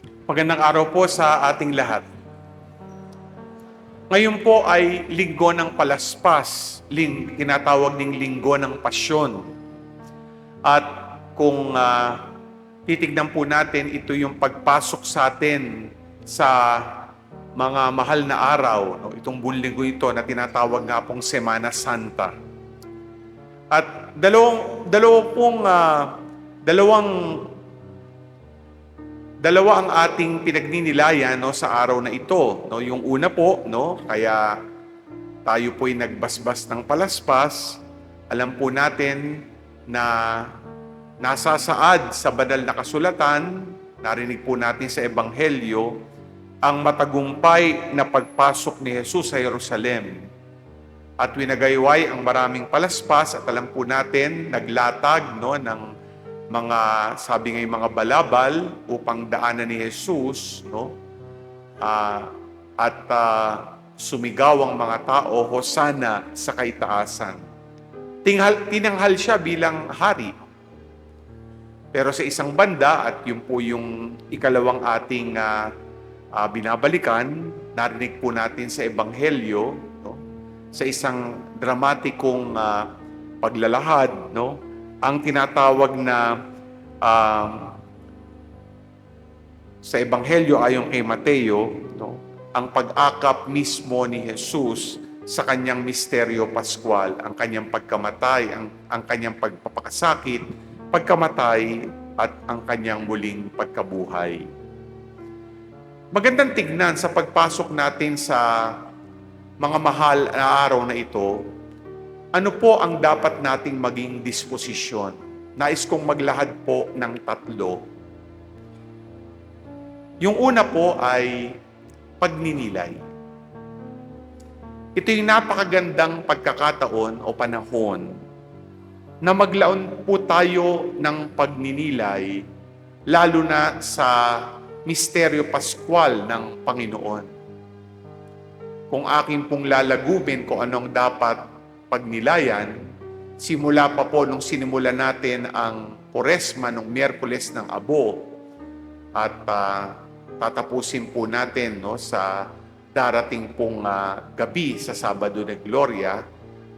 Magandang araw po sa ating lahat. Ngayon po ay linggo ng palaspas, tinatawag ding linggo ng pasyon. At kung titignan po natin, ito yung pagpasok sa atin sa mga mahal na araw, no? Itong buong linggo ito na tinatawag nga pong Semana Santa. At dalawa ang ating pinagninilayan, no, sa araw na ito, no. Yung una po, no, kaya tayo po'y nagbasbas ng palaspas. Alam po natin na nasasaad sa banal na kasulatan, narinig po natin sa Ebanghelyo, ang matagumpay na pagpasok ni Jesus sa Jerusalem. At winagayway ang maraming palaspas at alam po natin, naglatag, no, ng mga, sabi ngay, mga balabal upang daanan ni Jesus, no? Sumigaw ang mga tao, Hosana sa kaitaasan. Tinanghal siya bilang hari. Pero sa isang banda, at yun po yung ikalawang ating binabalikan, narinig po natin sa Ebanghelyo, no? Sa isang dramatikong paglalahad, no? Ang tinatawag na sa Ebanghelyo ayon kay Mateo, no, ang pag-akap mismo ni Jesus sa kanyang misteryo paskwal, ang kanyang pagkamatay, ang kanyang pagpapakasakit, pagkamatay, at ang kanyang muling pagkabuhay. Magandang tignan sa pagpasok natin sa mga mahal na araw na ito, ano po ang dapat nating maging disposisyon? Nais kong maglahad po ng tatlo. Yung una po ay pagninilay. Ito yung napakagandang pagkakataon o panahon na maglaon po tayo ng pagninilay, lalo na sa misteryo paskwal ng Panginoon. Kung akin pong lalagubin kung anong dapat pagnilayan, simula pa po nung sinimula natin ang Quaresma nung Miyerkules ng Abo, at tatapusin po natin, no, sa darating pong gabi sa Sabado de Gloria,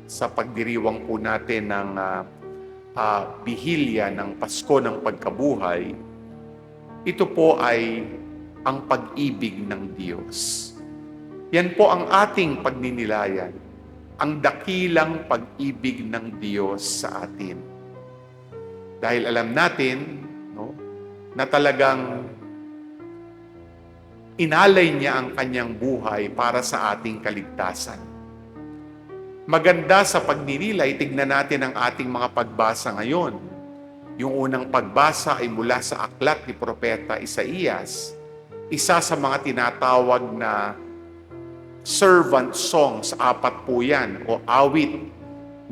sa pagdiriwang po natin ng Bihilya ng Pasko ng Pagkabuhay. Ito po ay ang pag-ibig ng Diyos. Yan po ang ating pagninilayan, ang dakilang pag-ibig ng Diyos sa atin. Dahil alam natin, no, na talagang inalay niya ang kanyang buhay para sa ating kaligtasan. Maganda sa pagninilay, tignan natin ang ating mga pagbasa ngayon. Yung unang pagbasa ay mula sa aklat ni Propeta Isaías, isa sa mga tinatawag na servant songs, 4 po yan, o awit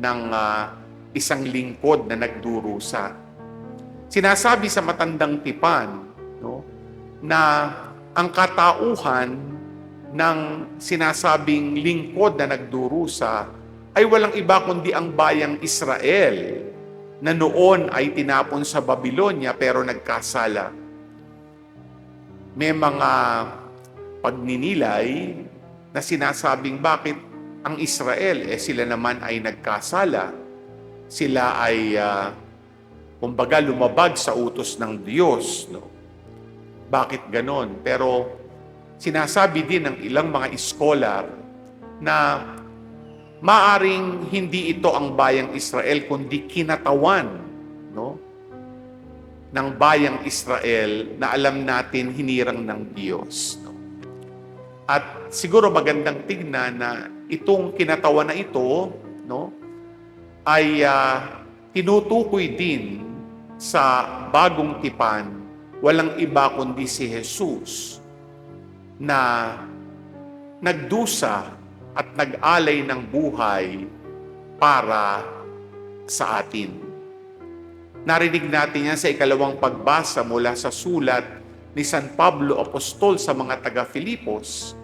ng isang lingkod na nagdurusa. Sinasabi sa matandang tipan, no, na ang katauhan ng sinasabing lingkod na nagdurusa ay walang iba kundi ang bayang Israel na noon ay tinapon sa Babylonia pero nagkasala. May mga pagninilay na sinasabing bakit ang Israel, sila naman ay nagkasala. Sila ay, kumbaga, lumabag sa utos ng Diyos. No? Bakit ganon? Pero sinasabi din ng ilang mga scholar na maaring hindi ito ang bayang Israel, kundi kinatawan, no, ng bayang Israel na alam natin hinirang ng Diyos. No? At siguro magandang tignan na itong kinatawan na ito, no, ay tinutukoy din sa bagong tipan, walang iba kundi si Jesus na nagdusa at nag-alay ng buhay para sa atin. Narinig natin yan sa ikalawang pagbasa mula sa sulat ni San Pablo Apostol sa mga taga-Filipos.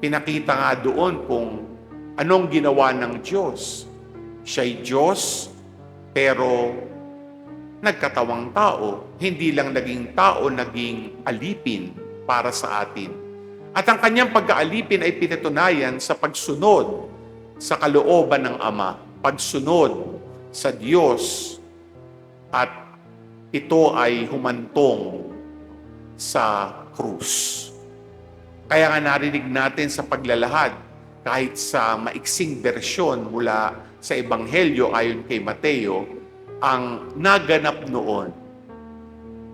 Pinakita nga doon kung anong ginawa ng Diyos. Siya'y Diyos, pero nagkatawang tao, hindi lang naging tao, naging alipin para sa atin. At ang kanyang pagkaalipin ay pinatunayan sa pagsunod sa kalooban ng Ama, pagsunod sa Diyos, at ito ay humantong sa krus. Kaya nga narinig natin sa paglalahad, kahit sa maiksing bersyon mula sa Ebanghelyo ayon kay Mateo, ang naganap noon,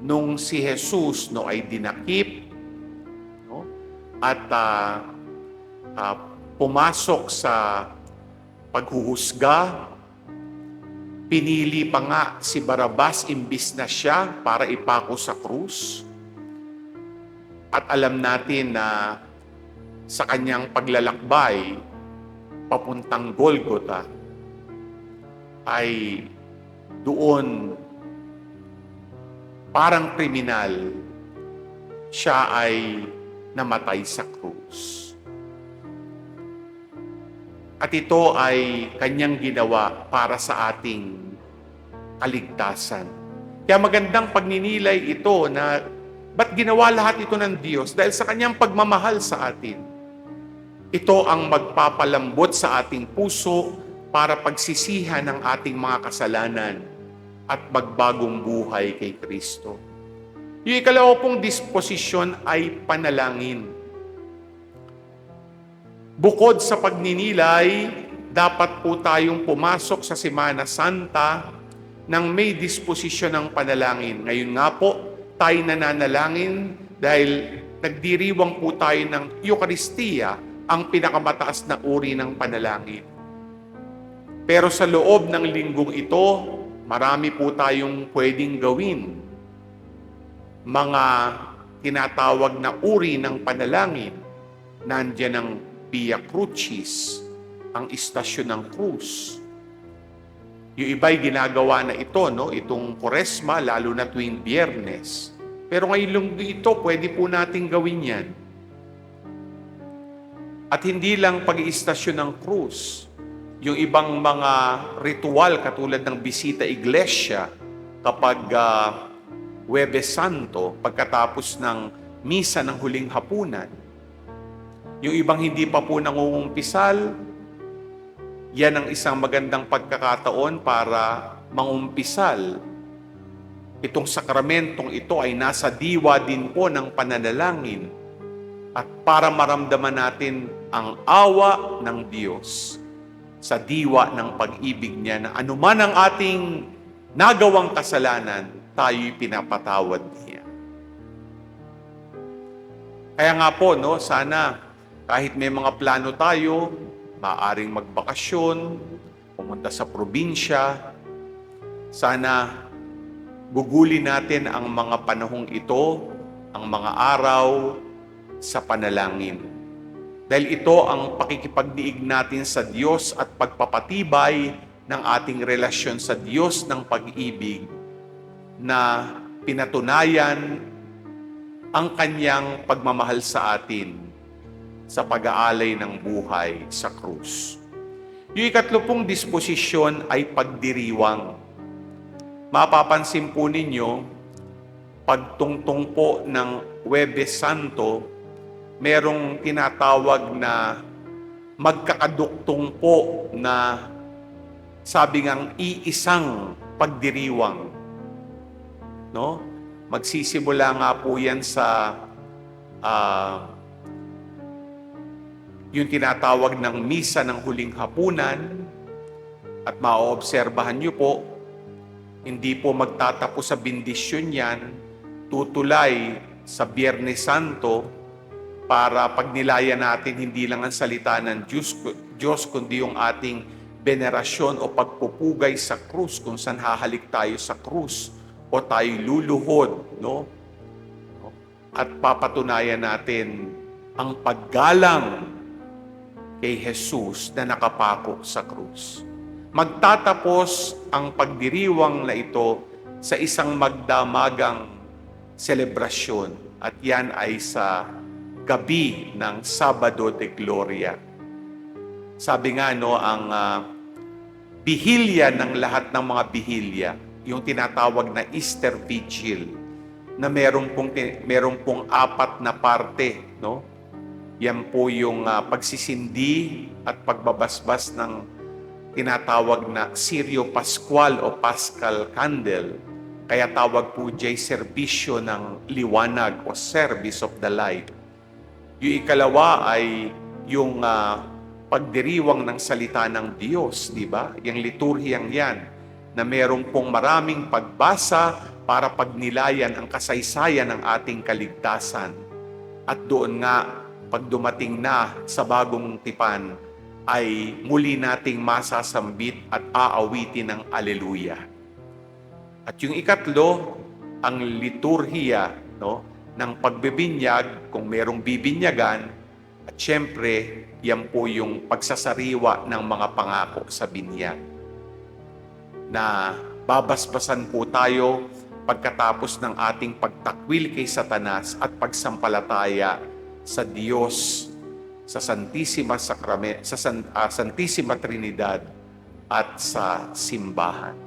nung si Jesus ay dinakip, no? At pumasok sa paghuhusga, pinili pa nga si Barabas imbis na siya para ipako sa krus. At alam natin na sa kanyang paglalakbay papuntang Golgotha ay doon parang kriminal siya ay namatay sa krus. At ito ay kanyang ginawa para sa ating kaligtasan. Kaya magandang pagninilay ito na ba't ginawa lahat ito ng Diyos? Dahil sa kanyang pagmamahal sa atin. Ito ang magpapalambot sa ating puso para pagsisihan ng ating mga kasalanan at magbagong buhay kay Kristo. Yung ikalawa pong disposisyon ay panalangin. Bukod sa pagninilay, dapat po tayong pumasok sa Semana Santa nang may disposisyon ng panalangin. Ngayon nga po, tayo nananalangin dahil nagdiriwang po tayo ng Eucharistia, ang pinakamataas na uri ng panalangin. Pero sa loob ng linggong ito, marami po tayong pwedeng gawin. Mga tinatawag na uri ng panalangin. Nandiyan ang Via Crucis, ang istasyon ng krus. Yung iba'y ginagawa na ito, no? Itong Quaresma, lalo na tuwing Biyernes. Pero ngayong ito, pwede po nating gawin yan. At hindi lang pag-iistasyon ng krus, yung ibang mga ritual katulad ng bisita iglesia kapag Huwebes Santo, pagkatapos ng misa ng huling hapunan. Yung ibang hindi pa po nangungumpisal, yan ang isang magandang pagkakataon para mangumpisal. Itong sakramentong ito ay nasa diwa din po ng pananalangin at para maramdaman natin ang awa ng Diyos sa diwa ng pag-ibig niya na anuman ang ating nagawang kasalanan, tayo'y pinapatawad niya. Kaya nga po, no, sana kahit may mga plano tayo, maaaring magbakasyon, pumunta sa probinsya, sana gugulin natin ang mga panahong ito, ang mga araw sa panalangin. Dahil ito ang pakikipagdiig natin sa Diyos at pagpapatibay ng ating relasyon sa Diyos ng pag-ibig na pinatunayan ang kanyang pagmamahal sa atin sa pag-aalay ng buhay sa krus. Yung ikatlo pong disposisyon ay pagdiriwang. Mapapansin po ninyo, pagtungtong po ng Huwebes Santo, merong tinatawag na magkakaduktong po na sabi ngang iisang pagdiriwang. No? Magsisimula nga po yan sa yung tinatawag ng misa ng huling hapunan at maoobserbahan nyo po, hindi po magtatapos sa bendisyon yan, tutulay sa Biyernes Santo para pagnilayan natin hindi lang ang salita ng Diyos kundi yung ating venerasyon o pagpupugay sa krus kung saan hahalik tayo sa krus o tayo luluhod, no? At papatunayan natin ang paggalang kay Jesus na nakapako sa krus. Magtatapos ang pagdiriwang na ito sa isang magdamagang selebrasyon at yan ay sa gabi ng Sabado de Gloria. Sabi nga, no, ang bihilya ng lahat ng mga bihilya, yung tinatawag na Easter Vigil na meron pong apat na parte, no? Yan po yung pagsisindi at pagbabasbas ng tinatawag na Sirio Pascual o Paschal Candle. Kaya tawag po dyan serbisyo ng liwanag o service of the light. Yung ikalawa ay yung pagdiriwang ng salita ng Diyos, di ba? Yung liturhiyang yan na merong pong maraming pagbasa para pagnilayan ang kasaysayan ng ating kaligtasan. At doon nga, pag dumating na sa bagong tipan, ay muli nating masasambit at aawitin ng Alleluia. At yung ikatlo, ang liturhiya, no, ng pagbibinyag, kung merong bibinyagan, at syempre, yan po yung pagsasariwa ng mga pangako sa binyag. Na babasbasan po tayo pagkatapos ng ating pagtakwil kay Satanas at pagsampalataya sa Diyos, sa Santissima Santissima Trinidad at sa simbahan.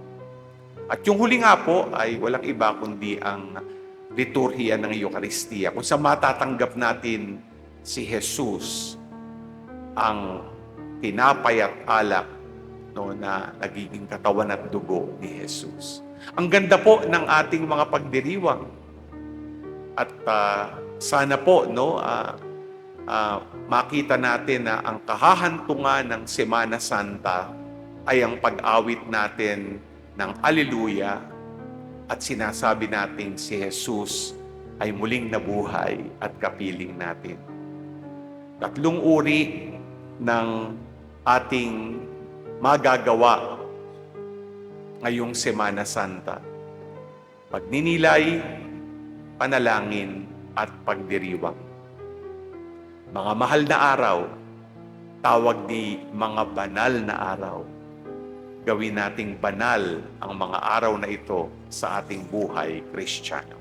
At yung huli nga po ay walang iba kundi ang liturhiya ng Eucharistia, kung saan matatanggap natin si Jesus, ang tinapay at alak, no, na nagiging katawan at dugo ni Jesus. Ang ganda po ng ating mga pagdiriwang. At sana po, no, makita natin na ang kahahantungan ng Semana Santa ay ang pag-awit natin ng Alleluia at sinasabi natin si Jesus ay muling nabuhay at kapiling natin. Tatlong uri ng ating magagawa ngayong Semana Santa: pagninilay, panalangin, at pagdiriwang. Mga mahal na araw, tawag ni mga banal na araw. Gawin nating banal ang mga araw na ito sa ating buhay Kristiyano.